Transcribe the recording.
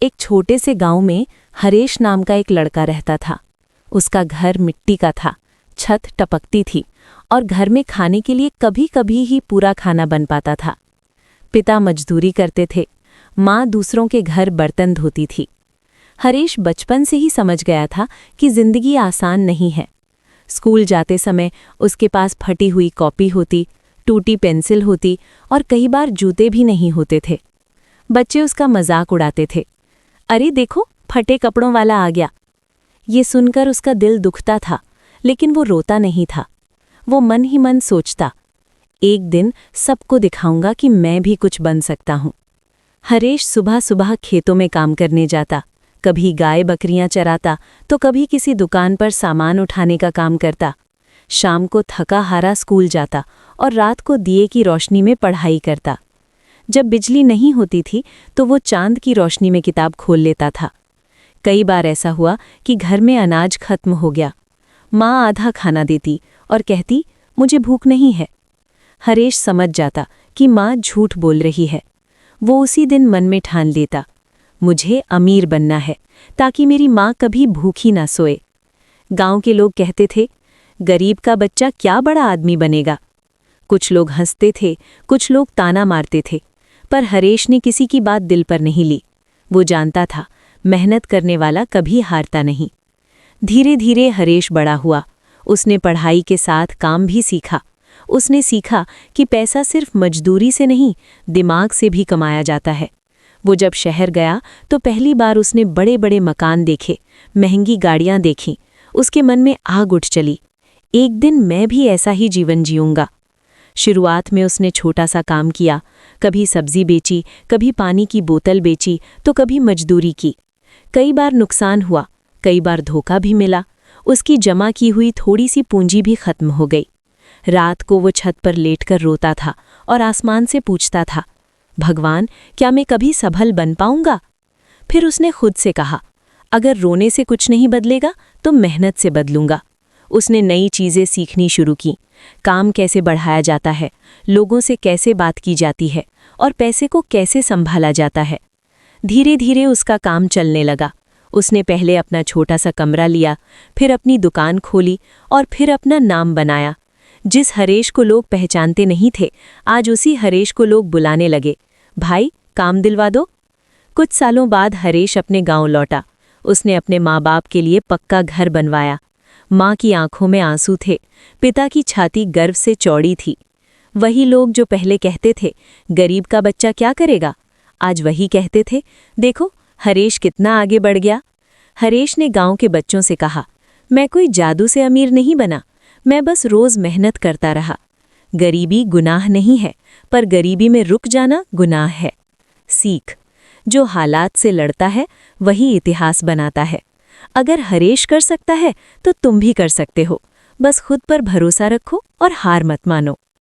एक छोटे से गांव में हरेश नाम का एक लड़का रहता था। उसका घर मिट्टी का था, छत टपकती थी और घर में खाने के लिए कभी कभी ही पूरा खाना बन पाता था। पिता मजदूरी करते थे, माँ दूसरों के घर बर्तन धोती थी। हरेश बचपन से ही समझ गया था कि जिंदगी आसान नहीं है। स्कूल जाते समय उसके पास फटी हुई कॉपी होती, टूटी पेंसिल होती और कई बार जूते भी नहीं होते थे। बच्चे उसका मजाक उड़ाते थे, अरे देखो फटे कपड़ों वाला आ गया। ये सुनकर उसका दिल दुखता था, लेकिन वो रोता नहीं था। वो मन ही मन सोचता, एक दिन सबको दिखाऊंगा कि मैं भी कुछ बन सकता हूँ। हरेश सुबह सुबह खेतों में काम करने जाता, कभी गाय बकरियां चराता तो कभी किसी दुकान पर सामान उठाने का काम करता। शाम को थका हारा स्कूल जाता और रात को दिए की रोशनी में पढ़ाई करता। जब बिजली नहीं होती थी तो वो चांद की रोशनी में किताब खोल लेता था। कई बार ऐसा हुआ कि घर में अनाज खत्म हो गया। माँ आधा खाना देती और कहती, मुझे भूख नहीं है। हरेश समझ जाता कि माँ झूठ बोल रही है। वो उसी दिन मन में ठान लेता, मुझे अमीर बनना है ताकि मेरी माँ कभी भूखी ना सोए। गांव के लोग कहते थे, गरीब का बच्चा क्या बड़ा आदमी बनेगा। कुछ लोग हंसते थे, कुछ लोग ताना मारते थे, पर हरेश ने किसी की बात दिल पर नहीं ली। वो जानता था, मेहनत करने वाला कभी हारता नहीं। धीरे धीरे हरेश बड़ा हुआ। उसने पढ़ाई के साथ काम भी सीखा। उसने सीखा कि पैसा सिर्फ मजदूरी से नहीं, दिमाग से भी कमाया जाता है। वो जब शहर गया तो पहली बार उसने बड़े बड़े मकान देखे, महंगी गाड़ियां देखीं। उसके मन में आग उठ चली, एक दिन मैं भी ऐसा ही जीवन जीऊंगा। शुरुआत में उसने छोटा सा काम किया, कभी सब्जी बेची, कभी पानी की बोतल बेची तो कभी मजदूरी की। कई बार नुकसान हुआ, कई बार धोखा भी मिला। उसकी जमा की हुई थोड़ी सी पूंजी भी खत्म हो गई। रात को वो छत पर लेटकर रोता था और आसमान से पूछता था, भगवान क्या मैं कभी सफल बन पाऊंगा। फिर उसने खुद से कहा, अगर रोने से कुछ नहीं बदलेगा तो मेहनत से बदलूंगा। उसने नई चीज़ें सीखनी शुरू की, काम कैसे बढ़ाया जाता है, लोगों से कैसे बात की जाती है और पैसे को कैसे संभाला जाता है। धीरे धीरे उसका काम चलने लगा। उसने पहले अपना छोटा सा कमरा लिया, फिर अपनी दुकान खोली और फिर अपना नाम बनाया। जिस हरेश को लोग पहचानते नहीं थे, आज उसी हरेश को लोग बुलाने लगे, भाई काम दिलवा दो। कुछ सालों बाद हरेश अपने गांव लौटा। उसने अपने माँ बाप के लिए पक्का घर बनवाया। माँ की आंखों में आंसू थे, पिता की छाती गर्व से चौड़ी थी। वही लोग जो पहले कहते थे, गरीब का बच्चा क्या करेगा, आज वही कहते थे, देखो हरेश कितना आगे बढ़ गया। हरेश ने गांव के बच्चों से कहा, मैं कोई जादू से अमीर नहीं बना, मैं बस रोज मेहनत करता रहा। गरीबी गुनाह नहीं है, पर गरीबी में रुक जाना गुनाह है। सीख, जो हालात से लड़ता है वही इतिहास बनाता है। अगर हरेश कर सकता है तो तुम भी कर सकते हो। बस खुद पर भरोसा रखो और हार मत मानो।